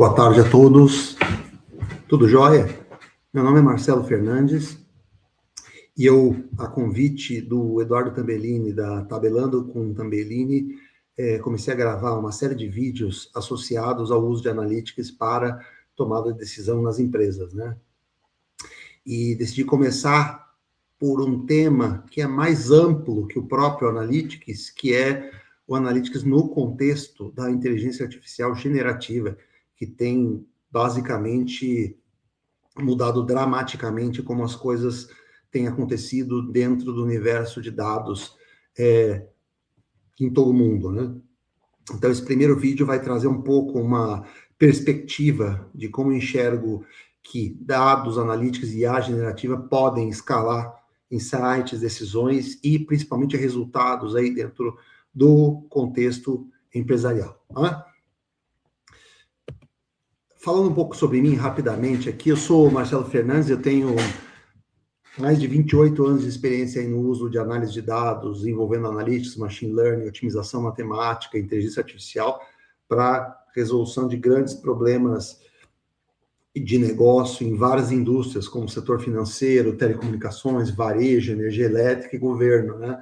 Boa tarde a todos. Tudo jóia? Meu nome é Marcelo Fernandes e eu, a convite do Eduardo Tambellini, da Tabelando com Tambellini, comecei a gravar uma série de vídeos associados ao uso de analytics para tomada de decisão nas empresas, né? E decidi começar por um tema que é mais amplo que o próprio Analytics, que é o Analytics no contexto da inteligência artificial generativa, que tem basicamente mudado dramaticamente como as coisas têm acontecido dentro do universo de dados em todo o mundo, né? Então, esse primeiro vídeo vai trazer um pouco uma perspectiva de como enxergo que dados analíticos e IA generativa podem escalar insights, decisões e, principalmente, resultados aí dentro do contexto empresarial. Tá? Falando um pouco sobre mim, rapidamente, aqui, eu sou Marcelo Fernandes, eu tenho mais de 28 anos de experiência no uso de análise de dados, envolvendo analytics, machine learning, otimização matemática, inteligência artificial, para resolução de grandes problemas de negócio em várias indústrias, como setor financeiro, telecomunicações, varejo, energia elétrica e governo, né?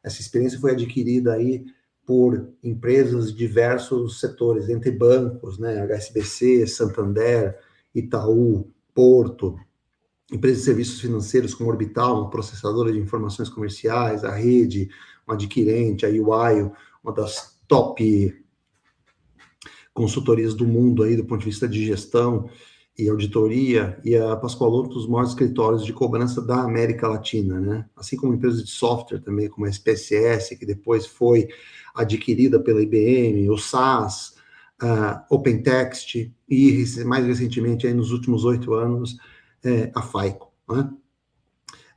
Essa experiência foi adquirida aí por empresas de diversos setores, entre bancos, né? HSBC, Santander, Itaú, Porto, empresas de serviços financeiros como Orbital, uma processadora de informações comerciais, a Rede, uma adquirente, a UI, uma das top consultorias do mundo aí do ponto de vista de gestão e auditoria, e a Pascoaloto, um dos maiores escritórios de cobrança da América Latina, né? Assim como empresas de software também, como a SPSS, que depois foi adquirida pela IBM, o SAS, OpenText, e mais recentemente, aí, nos últimos 8 anos, a FAICO. Né?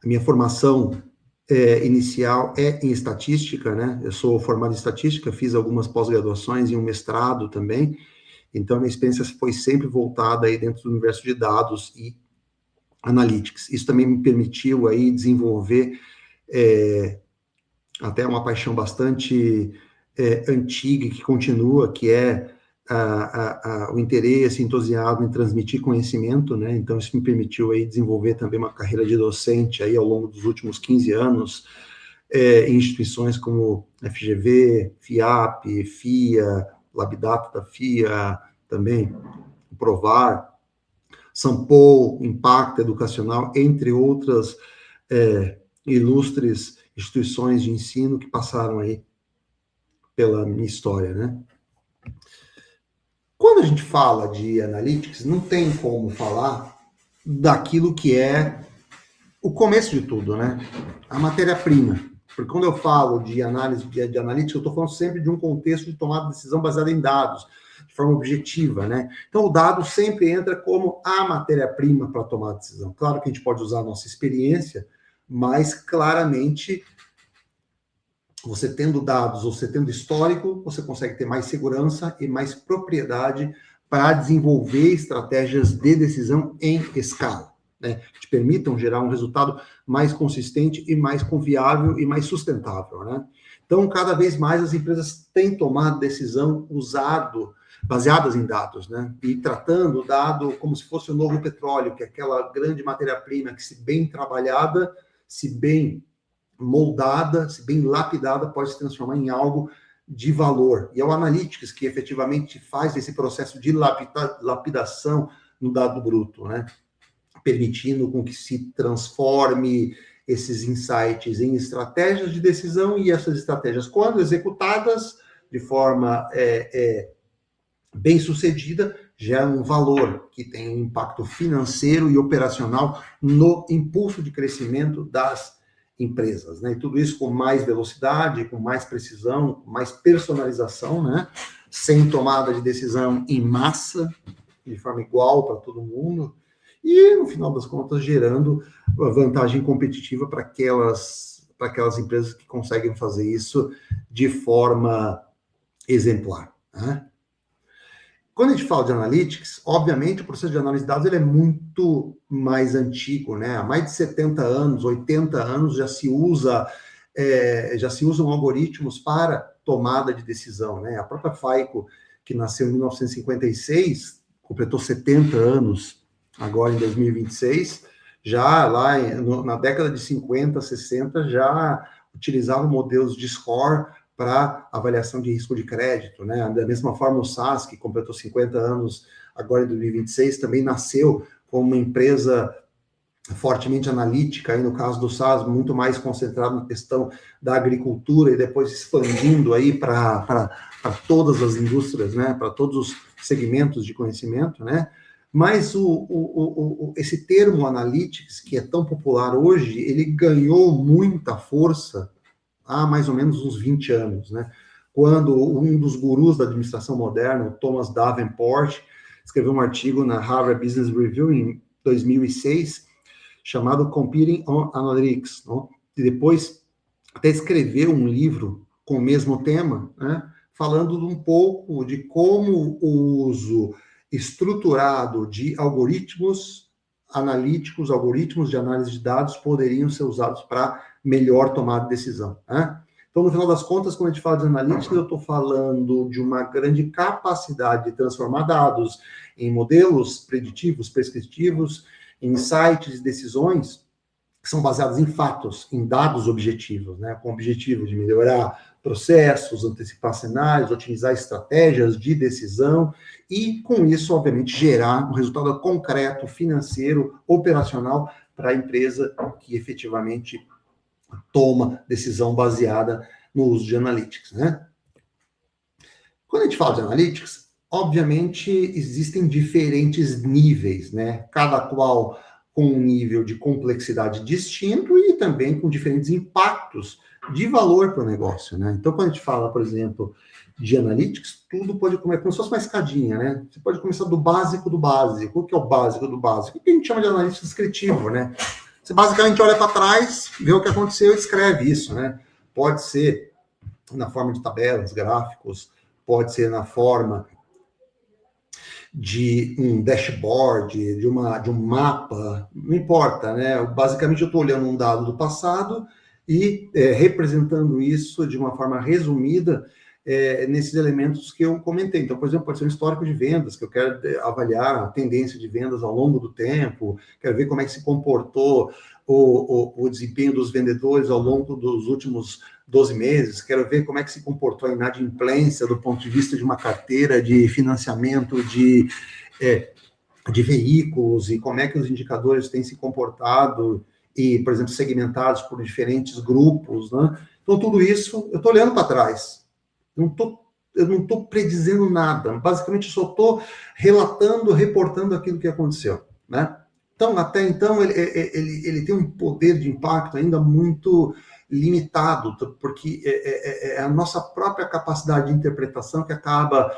A minha formação inicial é em estatística, né? Eu sou formado em estatística, fiz algumas pós-graduações e um mestrado também, então a minha experiência foi sempre voltada aí dentro do universo de dados e analytics. Isso também me permitiu aí desenvolver até uma paixão bastante antiga, que continua, que é o interesse, entusiasmo em transmitir conhecimento, né? Então, isso me permitiu aí desenvolver também uma carreira de docente aí ao longo dos últimos 15 anos, em instituições como FGV, FIAP, FIA, Labdata da FIA, também o Provar, Sampo, Impacto Educacional, entre outras ilustres instituições de ensino que passaram aí pela minha história, né? Quando a gente fala de analytics, não tem como falar daquilo que é o começo de tudo, né? A matéria-prima. Porque quando eu falo de análise de analytics, eu estou falando sempre de um contexto de tomada de decisão baseada em dados, de forma objetiva, né? Então, o dado sempre entra como a matéria-prima para tomar a decisão. Claro que a gente pode usar a nossa experiência, mas claramente, você tendo dados, você tendo histórico, você consegue ter mais segurança e mais propriedade para desenvolver estratégias de decisão em escala, né? Que te permitam gerar um resultado mais consistente e mais confiável e mais sustentável, né? Então, cada vez mais as empresas têm tomado decisão baseadas em dados, né? E tratando o dado como se fosse o novo petróleo, que é aquela grande matéria-prima que, se bem trabalhada, se bem moldada, se bem lapidada, pode se transformar em algo de valor. E é o Analytics que efetivamente faz esse processo de lapidação no dado bruto, né? Permitindo com que se transforme esses insights em estratégias de decisão, e essas estratégias, quando executadas de forma bem sucedida, geram um valor que tem um impacto financeiro e operacional no impulso de crescimento das empresas, né? E tudo isso com mais velocidade, com mais precisão, com mais personalização, né? Sem tomada de decisão em massa, de forma igual para todo mundo, e, no final das contas, gerando vantagem competitiva para aquelas empresas que conseguem fazer isso de forma exemplar, né? Quando a gente fala de analytics, obviamente o processo de análise de dados ele é muito mais antigo, né? Há mais de 70 anos, 80 anos já se usam algoritmos para tomada de decisão, né? A própria FAICO, que nasceu em 1956, completou 70 anos agora em 2026, já lá na década de 50, 60, já utilizavam modelos de score para avaliação de risco de crédito, né? Da mesma forma, o SAS, que completou 50 anos agora em 2026, também nasceu como uma empresa fortemente analítica, aí no caso do SAS, muito mais concentrado na questão da agricultura e depois expandindo aí para todas as indústrias, né? Para todos os segmentos de conhecimento, né? Mas esse termo analytics, que é tão popular hoje, ele ganhou muita força há mais ou menos uns 20 anos, né? Quando um dos gurus da administração moderna, o Thomas Davenport, escreveu um artigo na Harvard Business Review em 2006, chamado Computing on Analytics, não? E depois até escreveu um livro com o mesmo tema, né? Falando um pouco de como o uso estruturado de algoritmos analíticos, algoritmos de análise de dados poderiam ser usados para melhor tomada de decisão, né? Então, no final das contas, quando a gente fala de analítica, eu estou falando de uma grande capacidade de transformar dados em modelos preditivos, prescritivos, em insights e decisões que são baseadas em fatos, em dados objetivos, né? Com o objetivo de melhorar processos, antecipar cenários, otimizar estratégias de decisão e, com isso, obviamente, gerar um resultado concreto, financeiro, operacional para a empresa que efetivamente toma decisão baseada no uso de analytics, né? Quando a gente fala de analytics, obviamente existem diferentes níveis, né? Cada qual com um nível de complexidade distinto e também com diferentes impactos de valor para o negócio, né? Então, quando a gente fala, por exemplo, de analytics, tudo pode começar como se fosse uma escadinha, né? Você pode começar do básico do básico. O que é o básico do básico? O que a gente chama de analytics descritivo, né? Você basicamente olha para trás, vê o que aconteceu e escreve isso, né? Pode ser na forma de tabelas, gráficos, pode ser na forma de um dashboard, de um mapa, não importa, né? Basicamente eu estou olhando um dado do passado e representando isso de uma forma resumida nesses elementos que eu comentei. Então, por exemplo, pode ser um histórico de vendas, que eu quero avaliar a tendência de vendas ao longo do tempo, quero ver como é que se comportou o desempenho dos vendedores ao longo dos últimos 12 meses, quero ver como é que se comportou a inadimplência do ponto de vista de uma carteira de financiamento de veículos e como é que os indicadores têm se comportado e, por exemplo, segmentados por diferentes grupos, né? Então, tudo isso, eu estou olhando para trás. Eu não estou predizendo nada. Basicamente, eu só estou relatando, reportando aquilo que aconteceu, né? Então, até então, ele tem um poder de impacto ainda muito limitado, porque é a nossa própria capacidade de interpretação que acaba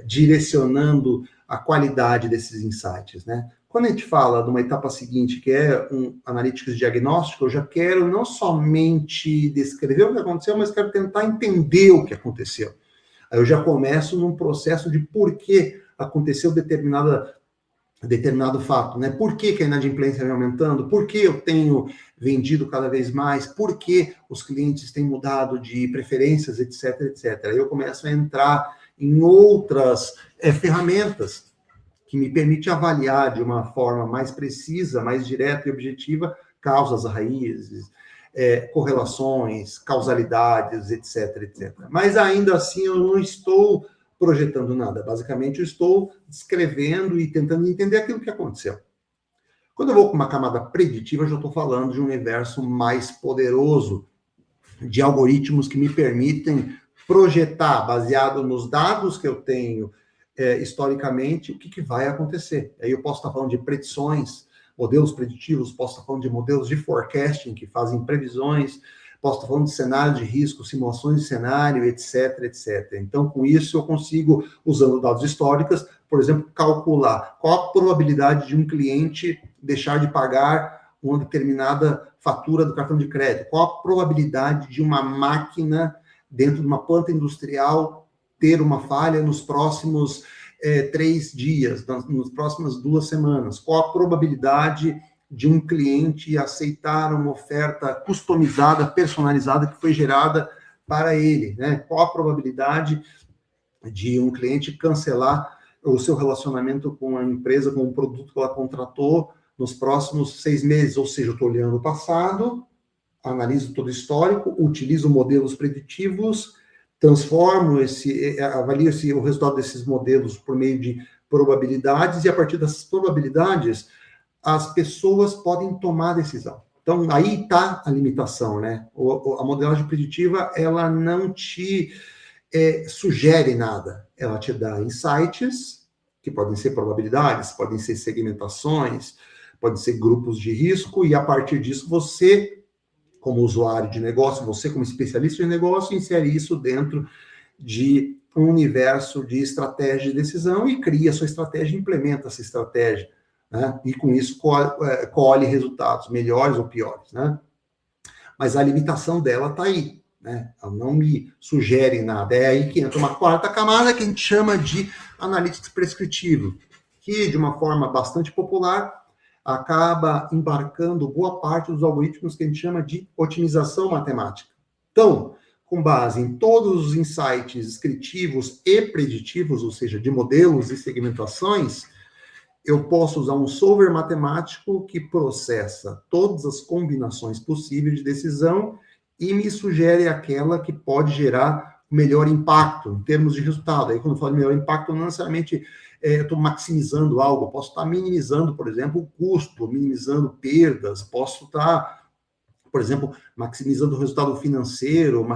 direcionando a qualidade desses insights, né? Quando a gente fala de uma etapa seguinte, que é um analytics diagnóstico, eu já quero não somente descrever o que aconteceu, mas quero tentar entender o que aconteceu. Aí eu já começo num processo de por que aconteceu determinado fato, né? Por que a inadimplência vem aumentando? Por que eu tenho vendido cada vez mais? Por que os clientes têm mudado de preferências, etc, etc. Aí eu começo a entrar em outras ferramentas que me permite avaliar de uma forma mais precisa, mais direta e objetiva, causas raízes, correlações, causalidades, etc, etc. Mas ainda assim eu não estou projetando nada. Basicamente eu estou descrevendo e tentando entender aquilo que aconteceu. Quando eu vou com uma camada preditiva, eu já estou falando de um universo mais poderoso de algoritmos que me permitem projetar, baseado nos dados que eu tenho historicamente, o que vai acontecer. Aí eu posso estar falando de predições, modelos preditivos, posso estar falando de modelos de forecasting, que fazem previsões, posso estar falando de cenário de risco, simulações de cenário, etc, etc. Então, com isso, eu consigo, usando dados históricos, por exemplo, calcular qual a probabilidade de um cliente deixar de pagar uma determinada fatura do cartão de crédito, qual a probabilidade de uma máquina dentro de uma planta industrial ter uma falha nos próximos 3 dias, nas próximas 2 semanas, qual a probabilidade de um cliente aceitar uma oferta customizada, personalizada, que foi gerada para ele, né? Qual a probabilidade de um cliente cancelar o seu relacionamento com a empresa, com o produto que ela contratou nos próximos 6 meses. Ou seja, eu estou olhando o passado, analiso todo o histórico, utilizo modelos preditivos, transformo avalio o resultado desses modelos por meio de probabilidades, e a partir dessas probabilidades, as pessoas podem tomar decisão. Então, aí está a limitação, né? A modelagem preditiva, ela não te sugere nada. Ela te dá insights, que podem ser probabilidades, podem ser segmentações, podem ser grupos de risco, e a partir disso, você, como usuário de negócio, você como especialista de negócio, insere isso dentro de um universo de estratégia de decisão e cria a sua estratégia, implementa essa estratégia, né? E com isso colhe resultados melhores ou piores, né? Mas a limitação dela está aí, né? Ela não me sugere nada. É aí que entra uma quarta camada que a gente chama de analytics prescritivo, que de uma forma bastante popular acaba embarcando boa parte dos algoritmos que a gente chama de otimização matemática. Então, com base em todos os insights descritivos e preditivos, ou seja, de modelos e segmentações, eu posso usar um solver matemático que processa todas as combinações possíveis de decisão e me sugere aquela que pode gerar melhor impacto em termos de resultado. Aí, quando eu falo melhor impacto, não necessariamente eu estou maximizando algo, eu posso estar minimizando, por exemplo, o custo, minimizando perdas, posso estar, por exemplo, maximizando o resultado financeiro,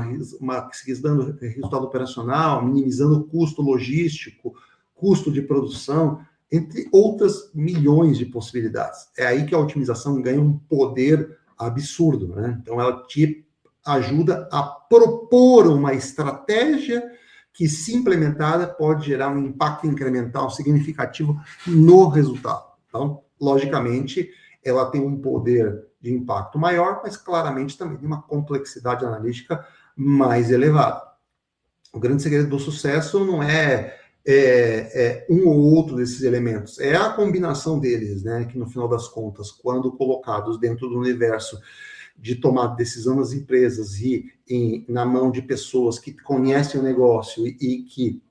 maximizando o resultado operacional, minimizando o custo logístico, custo de produção, entre outras milhões de possibilidades. É aí que a otimização ganha um poder absurdo, né? Então, ela te ajuda a propor uma estratégia que, se implementada, pode gerar um impacto incremental significativo no resultado. Então, logicamente, ela tem um poder de impacto maior, mas claramente também tem uma complexidade analítica mais elevada. O grande segredo do sucesso não é um ou outro desses elementos, é a combinação deles, né? Que no final das contas, quando colocados dentro do universo de tomar decisão nas empresas e na mão de pessoas que conhecem o negócio e que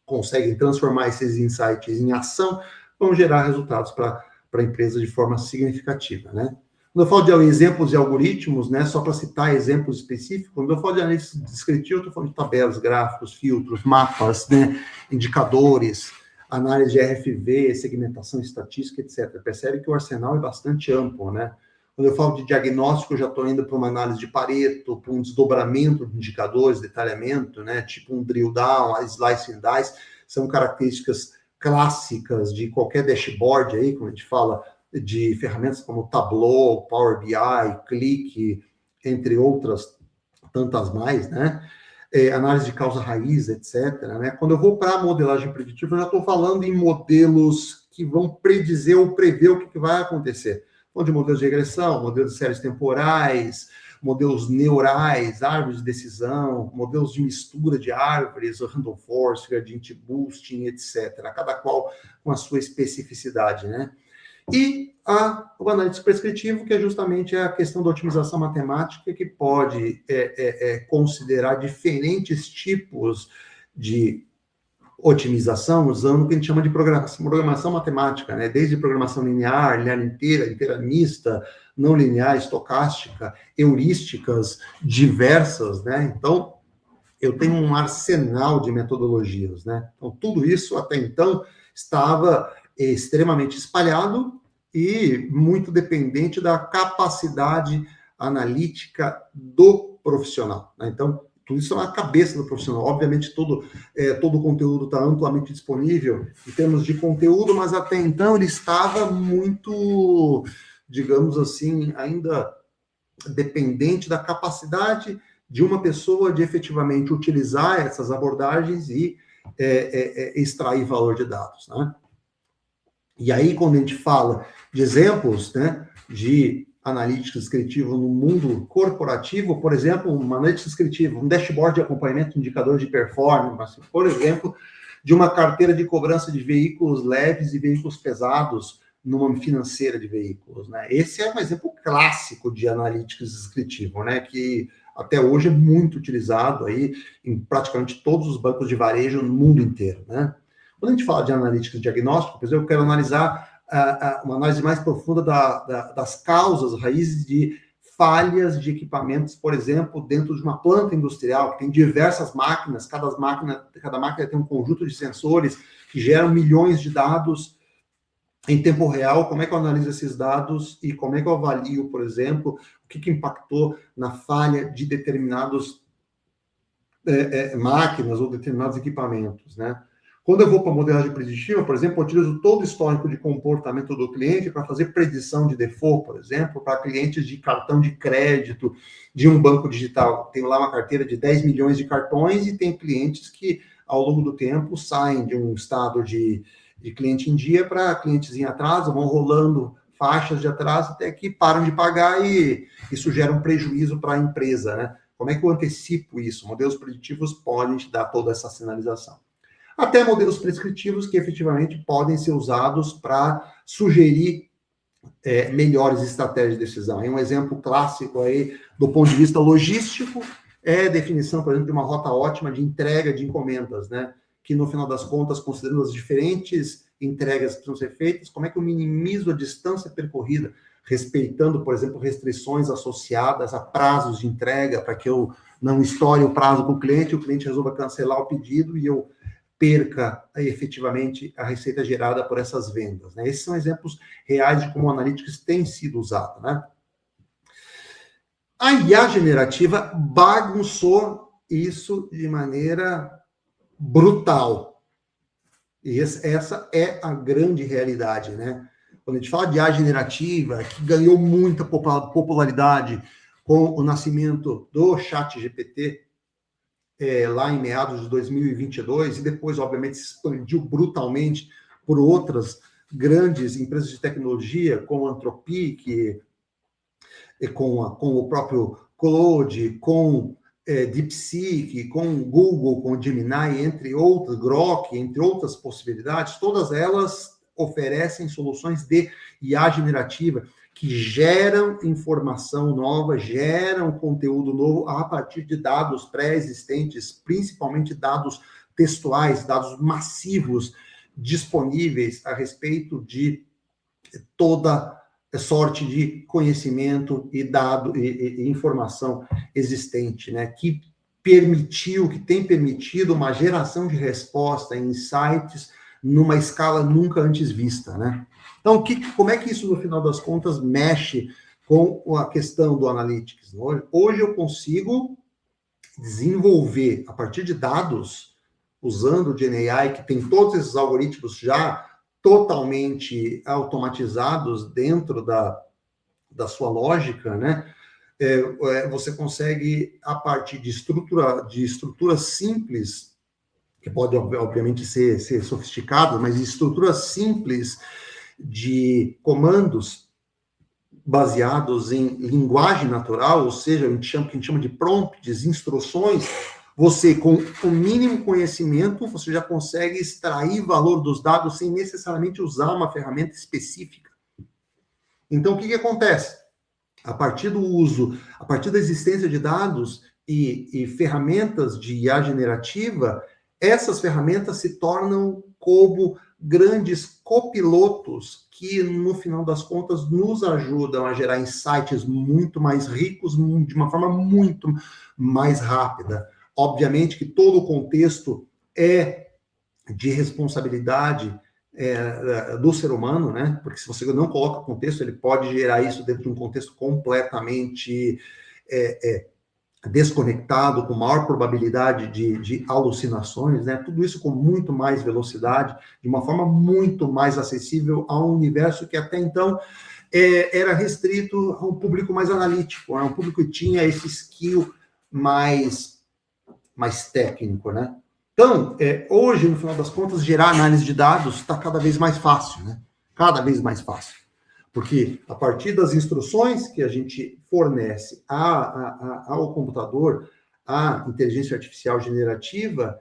conseguem transformar esses insights em ação, vão gerar resultados para a empresa de forma significativa, né? Quando eu falo de exemplos e algoritmos, né, só para citar exemplos específicos, quando eu falo de análise descritiva, eu estou falando de tabelas, gráficos, filtros, mapas, né, indicadores, análise de RFV, segmentação estatística, etc. Percebe que o arsenal é bastante amplo, né? Quando eu falo de diagnóstico, eu já estou indo para uma análise de Pareto, para um desdobramento de indicadores, detalhamento, né, tipo um drill down, a slice and dice, são características clássicas de qualquer dashboard aí, como a gente fala, de ferramentas como Tableau, Power BI, Click, entre outras tantas mais, né? Análise de causa raiz, etc. Né? Quando eu vou para a modelagem preditiva, eu já estou falando em modelos que vão predizer ou prever o que vai acontecer. Onde modelos de regressão, modelos de séries temporais, modelos neurais, árvores de decisão, modelos de mistura de árvores, random forest, gradient boosting, etc. Cada qual com a sua especificidade, né? E o analítico prescritivo, que é justamente a questão da otimização matemática, que pode considerar diferentes tipos de otimização usando o que a gente chama de programação matemática, né? Desde programação linear, linear inteira, inteira mista, não linear, estocástica, heurísticas diversas, né? Então, eu tenho um arsenal de metodologias, né? Então, tudo isso, até então, estava extremamente espalhado e muito dependente da capacidade analítica do profissional, né? Então, tudo isso é na cabeça do profissional. Obviamente, todo o conteúdo está amplamente disponível em termos de conteúdo, mas até então ele estava muito, digamos assim, ainda dependente da capacidade de uma pessoa de efetivamente utilizar essas abordagens e extrair valor de dados, né? E aí, quando a gente fala de exemplos, né, de analítica descritiva no mundo corporativo, por exemplo, uma analítica descritiva, um dashboard de acompanhamento de indicadores de performance, por exemplo, de uma carteira de cobrança de veículos leves e veículos pesados numa financeira de veículos, né? Esse é um exemplo clássico de analítica descritiva, né, que até hoje é muito utilizado aí em praticamente todos os bancos de varejo no mundo inteiro, né? Quando a gente fala de analítica e diagnóstico, por exemplo, eu quero analisar uma análise mais profunda das causas, raízes de falhas de equipamentos, por exemplo, dentro de uma planta industrial, que tem diversas máquinas, cada máquina tem um conjunto de sensores que geram milhões de dados em tempo real. Como é que eu analiso esses dados e como é que eu avalio, por exemplo, o que impactou na falha de determinados máquinas ou determinados equipamentos, né? Quando eu vou para a modelagem preditiva, por exemplo, eu utilizo todo o histórico de comportamento do cliente para fazer predição de default, por exemplo, para clientes de cartão de crédito de um banco digital. Tenho lá uma carteira de 10 milhões de cartões e tem clientes que, ao longo do tempo, saem de um estado de cliente em dia para clientes em atraso, vão rolando faixas de atraso até que param de pagar e isso gera um prejuízo para a empresa, né? Como é que eu antecipo isso? Modelos preditivos podem te dar toda essa sinalização. Até modelos prescritivos que efetivamente podem ser usados para sugerir melhores estratégias de decisão. E um exemplo clássico aí, do ponto de vista logístico, é a definição, por exemplo, de uma rota ótima de entrega de encomendas, né? Que no final das contas, considerando as diferentes entregas que precisam ser feitas, como é que eu minimizo a distância percorrida, respeitando, por exemplo, restrições associadas a prazos de entrega, para que eu não estoure o prazo com o cliente resolva cancelar o pedido e eu perca efetivamente a receita gerada por essas vendas, né? Esses são exemplos reais de como o Analytics tem sido usado, né? A IA generativa bagunçou isso de maneira brutal. E essa é a grande realidade, né? Quando a gente fala de IA generativa, que ganhou muita popularidade com o nascimento do ChatGPT, lá em meados de 2022, e depois, obviamente, se expandiu brutalmente por outras grandes empresas de tecnologia, como a Anthropic, com o próprio Claude, com DeepSeek, com Google, com Gemini, entre outras, Grok, entre outras possibilidades, todas elas oferecem soluções de IA generativa que geram informação nova, geram conteúdo novo a partir de dados pré-existentes, principalmente dados textuais, dados massivos disponíveis a respeito de toda sorte de conhecimento e dado e informação existente, né? Que tem permitido uma geração de resposta em insights numa escala nunca antes vista, né? Então, como é que isso, no final das contas, mexe com a questão do Analytics? Hoje eu consigo desenvolver, a partir de dados, usando o GenAI, que tem todos esses algoritmos já totalmente automatizados dentro da sua lógica, né? Você consegue, a partir de estruturas simples, que podem, obviamente, ser sofisticadas, mas estruturas simples de comandos baseados em linguagem natural, ou seja, o que a gente chama de prompts, instruções, você, com o mínimo conhecimento, você já consegue extrair valor dos dados sem necessariamente usar uma ferramenta específica. Então, o que acontece? A partir da existência de dados e ferramentas de IA generativa, essas ferramentas se tornam como grandes copilotos que, no final das contas, nos ajudam a gerar insights muito mais ricos, de uma forma muito mais rápida. Obviamente que todo o contexto é de responsabilidade do ser humano, né? Porque se você não coloca contexto, ele pode gerar isso dentro de um contexto completamente desconectado, com maior probabilidade de alucinações, né? Tudo isso com muito mais velocidade, de uma forma muito mais acessível a um universo que até então era restrito a um público mais analítico, né? Um público que tinha esse skill mais técnico, né? Então, hoje, no final das contas, gerar análise de dados está cada vez mais fácil, né? Cada vez mais fácil. Porque, a partir das instruções que a gente fornece ao computador, a inteligência artificial generativa,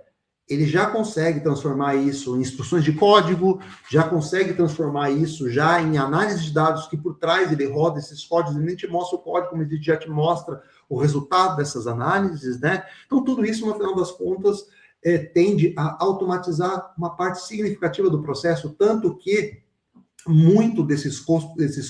ele já consegue transformar isso em instruções de código, já consegue transformar isso já em análise de dados, que por trás ele roda esses códigos, ele nem te mostra o código, mas ele já te mostra o resultado dessas análises, né? Então, tudo isso, no final das contas, tende a automatizar uma parte significativa do processo, tanto que muito desses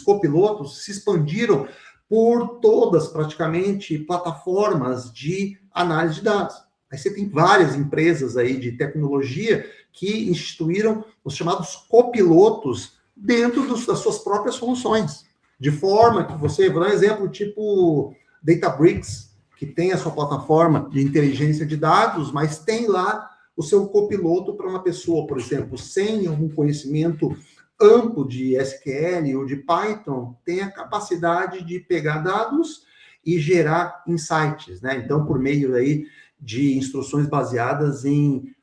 copilotos se expandiram por todas, praticamente, plataformas de análise de dados. Aí você tem várias empresas aí de tecnologia que instituíram os chamados copilotos dentro das suas próprias soluções. De forma que você, vou dar um exemplo, tipo Databricks, que tem a sua plataforma de inteligência de dados, mas tem lá o seu copiloto para uma pessoa, por exemplo, sem algum conhecimento amplo de SQL ou de Python, tem a capacidade de pegar dados e gerar insights, né? Então, por meio aí de instruções baseadas em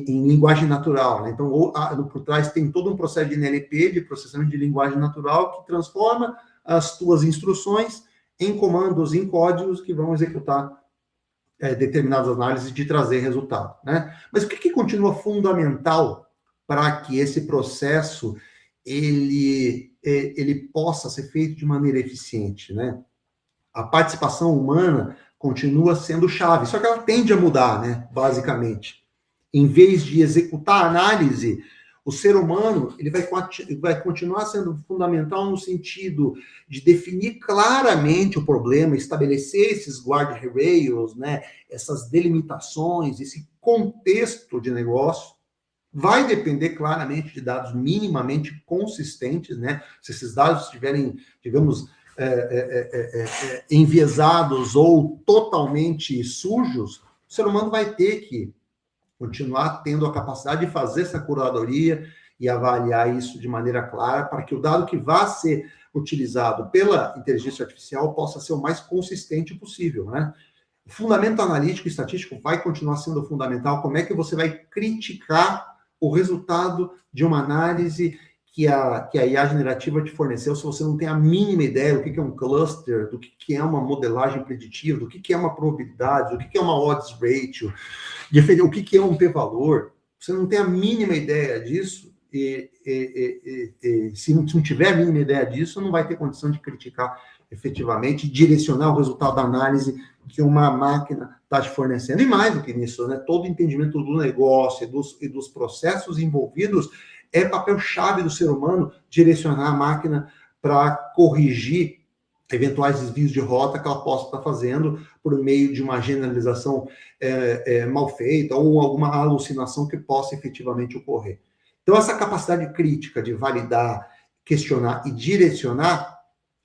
linguagem natural, né? Então, por trás tem todo um processo de NLP, de processamento de linguagem natural, que transforma as tuas instruções em comandos, em códigos que vão executar determinadas análises de trazer resultado, né? Mas o que continua fundamental para que esse processo ele possa ser feito de maneira eficiente, né? A participação humana continua sendo chave, só que ela tende a mudar, né? Basicamente, em vez de executar a análise, o ser humano ele vai continuar sendo fundamental no sentido de definir claramente o problema, estabelecer esses guardrails, né? Essas delimitações, esse contexto de negócio. Vai depender claramente de dados minimamente consistentes, né? Se esses dados estiverem, digamos, enviesados ou totalmente sujos, o ser humano vai ter que continuar tendo a capacidade de fazer essa curadoria e avaliar isso de maneira clara para que o dado que vá ser utilizado pela inteligência artificial possa ser o mais consistente possível, né? O fundamento analítico e estatístico vai continuar sendo fundamental. Como é que você vai criticar o resultado de uma análise que a IA generativa te forneceu, se você não tem a mínima ideia do que é um cluster, do que é uma modelagem preditiva, do que é uma probabilidade, do que é uma odds ratio, o que é um p-valor, você não tem a mínima ideia disso, se não tiver a mínima ideia disso, não vai ter condição de criticar efetivamente, direcionar o resultado da análise que uma máquina está te fornecendo. E mais do que isso, né? Todo o entendimento do negócio e dos processos envolvidos é papel-chave do ser humano direcionar a máquina para corrigir eventuais desvios de rota que ela possa estar fazendo por meio de uma generalização mal feita ou alguma alucinação que possa efetivamente ocorrer. Então, essa capacidade crítica de validar, questionar e direcionar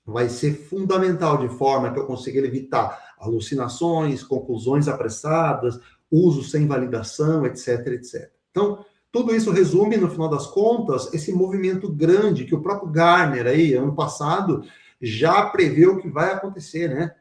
vai ser fundamental de forma que eu consiga evitar alucinações, conclusões apressadas, uso sem validação, etc, etc. Então, tudo isso resume, no final das contas, esse movimento grande que o próprio Gartner, aí, ano passado, já preveu que vai acontecer, né?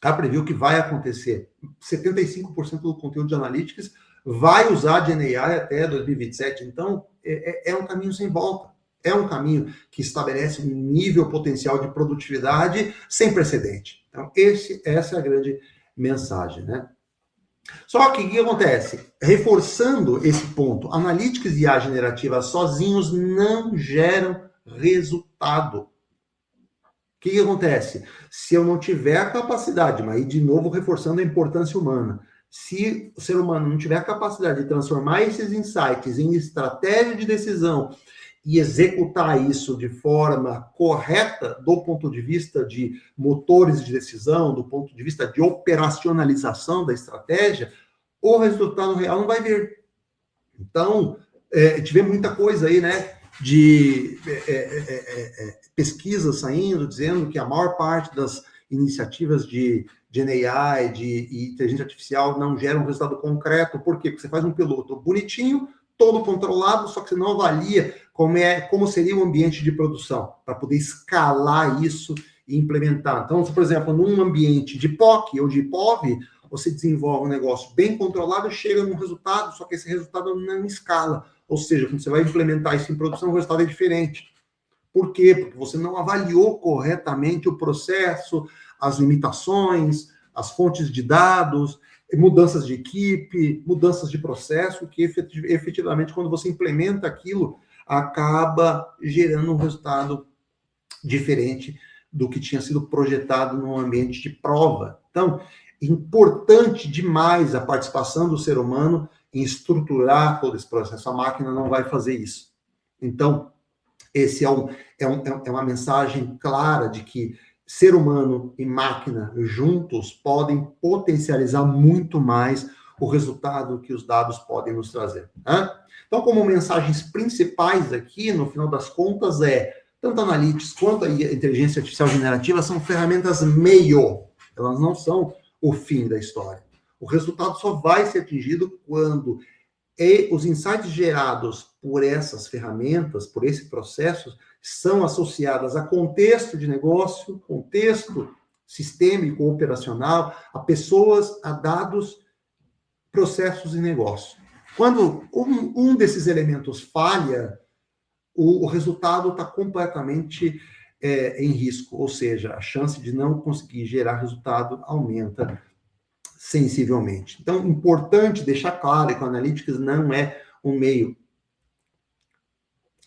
Já previu que vai acontecer. 75% do conteúdo de Analytics vai usar GenAI até 2027. Então, é um caminho sem volta. É um caminho que estabelece um nível potencial de produtividade sem precedente. Então, essa é a grande mensagem, né? Só que o que acontece? Reforçando esse ponto, Analytics e IA generativa sozinhos não geram resultado. O que acontece? Se eu não tiver a capacidade, mas aí de novo reforçando a importância humana, se o ser humano não tiver a capacidade de transformar esses insights em estratégia de decisão e executar isso de forma correta do ponto de vista de motores de decisão, do ponto de vista de operacionalização da estratégia, o resultado real não vai vir. Então, tivemos muita coisa aí, né, de pesquisas saindo, dizendo que a maior parte das iniciativas de GenAI, de inteligência artificial, não geram um resultado concreto. Por quê? Porque você faz um piloto bonitinho, todo controlado, só que você não avalia como seria o ambiente de produção, para poder escalar isso e implementar. Então, por exemplo, num ambiente de POC ou de POV, você desenvolve um negócio bem controlado, chega num resultado, só que esse resultado não escala. Ou seja, quando você vai implementar isso em produção, o resultado é diferente. Por quê? Porque você não avaliou corretamente o processo, as limitações, as fontes de dados, mudanças de equipe, mudanças de processo, que efetivamente, quando você implementa aquilo, acaba gerando um resultado diferente do que tinha sido projetado no ambiente de prova. Então, importante demais a participação do ser humano em estruturar todo esse processo. A máquina não vai fazer isso. Então, esse é uma mensagem clara de que ser humano e máquina juntos podem potencializar muito mais o resultado que os dados podem nos trazer. Né? Então, como mensagens principais aqui, no final das contas, tanto a Analytics quanto a inteligência artificial generativa são ferramentas meio, elas não são o fim da história. O resultado só vai ser atingido quando os insights gerados por essas ferramentas, por esse processo, são associadas a contexto de negócio, contexto sistêmico, operacional, a pessoas, a dados, processos e negócio. Quando um desses elementos falha, o resultado está completamente em risco, ou seja, a chance de não conseguir gerar resultado aumenta sensivelmente. Então, importante deixar claro que o Analytics não é um meio,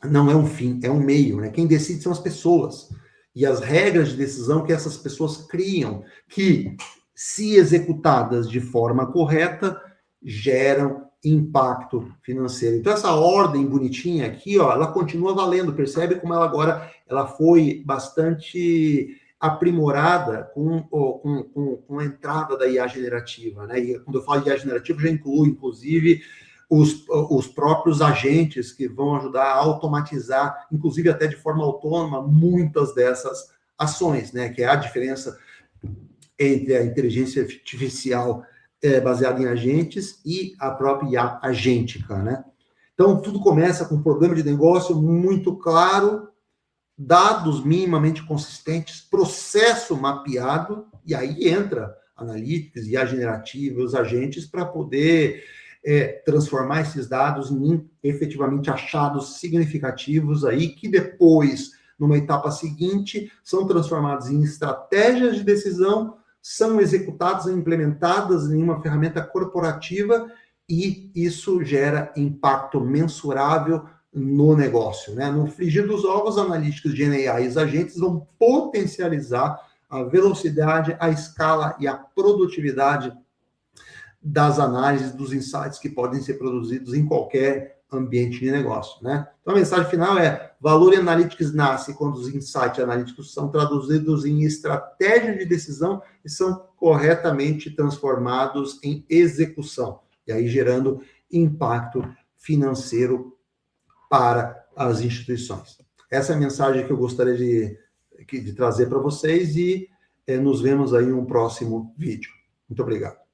não é um fim, é um meio, né? Quem decide são as pessoas e as regras de decisão que essas pessoas criam, que, se executadas de forma correta, geram impacto financeiro. Então, essa ordem bonitinha aqui, ó, ela continua valendo. Percebe como ela agora ela foi bastante aprimorada com a entrada da IA generativa, né? E quando eu falo de IA generativa, já incluo, inclusive, os próprios agentes que vão ajudar a automatizar, inclusive até de forma autônoma, muitas dessas ações, né? Que é a diferença entre a inteligência artificial baseada em agentes e a própria IA agêntica, né? Então, tudo começa com um programa de negócio muito claro, dados minimamente consistentes, processo mapeado, e aí entra Analytics, IA generativa, os agentes, para poder transformar esses dados em efetivamente achados significativos aí, que depois, numa etapa seguinte, são transformados em estratégias de decisão, são executadas e implementadas em uma ferramenta corporativa, e isso gera impacto mensurável no negócio, né? No frigir dos ovos, analíticos de GenAI e os agentes vão potencializar a velocidade, a escala e a produtividade das análises, dos insights que podem ser produzidos em qualquer ambiente de negócio, né? Então, a mensagem final é: valor em analytics nasce quando os insights analíticos são traduzidos em estratégia de decisão e são corretamente transformados em execução, e aí gerando impacto financeiro para as instituições. Essa é a mensagem que eu gostaria de trazer para vocês, e nos vemos aí em um próximo vídeo. Muito obrigado.